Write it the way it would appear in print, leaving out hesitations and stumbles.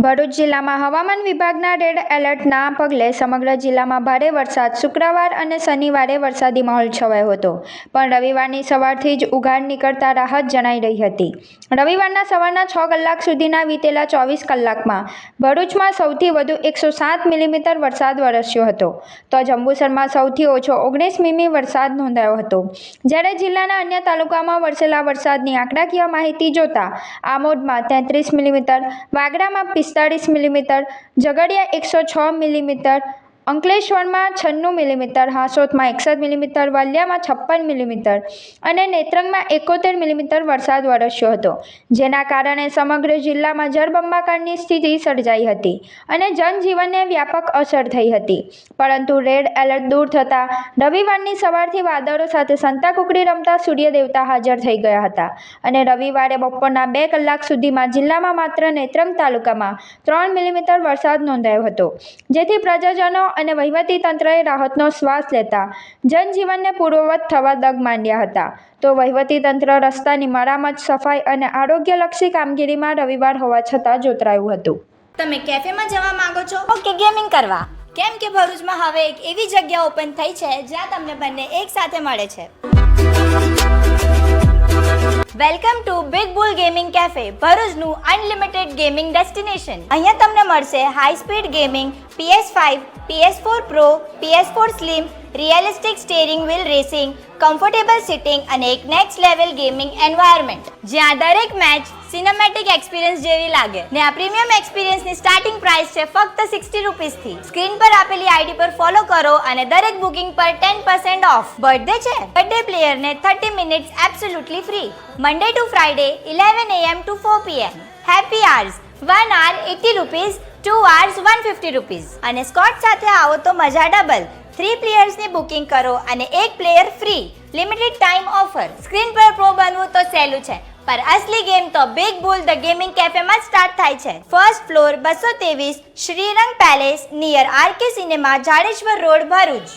ભરૂચ જિલ્લામાં હવામાન વિભાગના રેડ એલર્ટના પગલે સમગ્ર જિલ્લામાં ભારે વરસાદ. શુક્રવાર અને શનિવારે વરસાદી માહોલ છવાયો હતો, પણ રવિવારની સવારથી જ ઉઘાડ નીકળતા રાહત જણાઈ રહી હતી. રવિવારના સવારના 6 કલાક સુધીના વીતેલા 24 કલાકમાં ભરૂચમાં સૌથી વધુ 107 મિલીમીટર વરસાદ વરસ્યો હતો, તો જંબુસરમાં સૌથી ઓછો 19 મીમી વરસાદ નોંધાયો હતો. જ્યારે જિલ્લાના અન્ય તાલુકામાં વરસેલા વરસાદની આંકડાકીય માહિતી જોતા આમોદમાં 33 મિલીમીટર, વાગરામાં 45 મિલીમીટર, ઝઘડિયા 106 મિલીમીટર, અંકલેશ્વરમાં 96 મિલીમીટર, હાંસોટમાં 61 મિલીમીટર, વાલિયામાં 56 મિલીમીટર અને નેત્રંગમાં 71 મિલીમીટર વરસાદ વરસ્યો હતો, જેના કારણે સમગ્ર જિલ્લામાં જળબંબાકારની સ્થિતિ સર્જાઈ હતી અને જનજીવનને વ્યાપક અસર થઈ હતી. પરંતુ રેડ એલર્ટ દૂર થતાં રવિવારની સવારથી વાદળો સાથે સંતાકુકડી રમતા સૂર્યદેવતા હાજર થઈ ગયા હતા અને રવિવારે બપોરના 2 કલાક સુધીમાં જિલ્લામાં માત્ર નેત્રંગ તાલુકામાં 3 મિલીમીટર વરસાદ નોંધાયો હતો, જેથી પ્રજાજનો અને વહીવટી તંત્રએ રાહતનો શ્વાસ લેતા જનજીવનને પૂર્વવત થવા દગ માંડ્યા હતા. તો વહીવટી તંત્ર રસ્તાની મરામત, સફાઈ અને આરોગ્યલક્ષી કામગીરીમાં રવિવાર હોવા છતાં જોતરાયું હતું. તમે કેફેમાં જવા માંગો છો કે ગેમિંગ કરવા? કેમ કે ભરૂચમાં હવે એક એવી જગ્યા ઓપન થઈ છે જ્યાં તમને બંને એક સાથે મળે છે. Welcome to Big Bull gaming cafe, ભરૂચનું અનલિમિટેડ ગેમિંગ ડેસ્ટિનેશન. અહીંયા તમને મળશે high speed gaming, PS5, PS4 Pro, PS4 Slim, realistic steering wheel racing, comfortable sitting અને એક નેક્સ્ટ લેવલ ગેમિંગ એન્વાયરમેન્ટ, જ્યાં દરેક મેચ સિનેમેટિક એક્સપિરિયન્સ જેવી લાગે. ને આ પ્રીમિયમ એક્સપિરિયન્સની સ્ટાર્ટિંગ પ્રાઇસ છે ફક્ત 60 રૂપીસથી. સ્ક્રીન પર આપેલી આઈડી પર ફોલો કરો અને દરેક બુકિંગ પર 10% ઓફ. બર્થડે છે? બર્થડે પ્લેયરને 30 minutes absolutely free. Monday to Friday 11 AM to 4 PM. Happy hours 1 hour 80 rupees, 2 hours 150 rupees. અને સ્કોટ સાથે આવો તો મજા ડબલ. 3 પ્લેયર્સની બુકિંગ કરો અને 1 player free. Limited time offer. Screen પર પ્રો બનવું તો સહેલું છે, પર અસલી ગેમ તો બિગ બુલ ધ ગેમિંગ કેફેમાં સ્ટાર્ટ થાય છે. First floor 223, Shrirang palace near RK cinema, Jadeshwar road, Bharuch.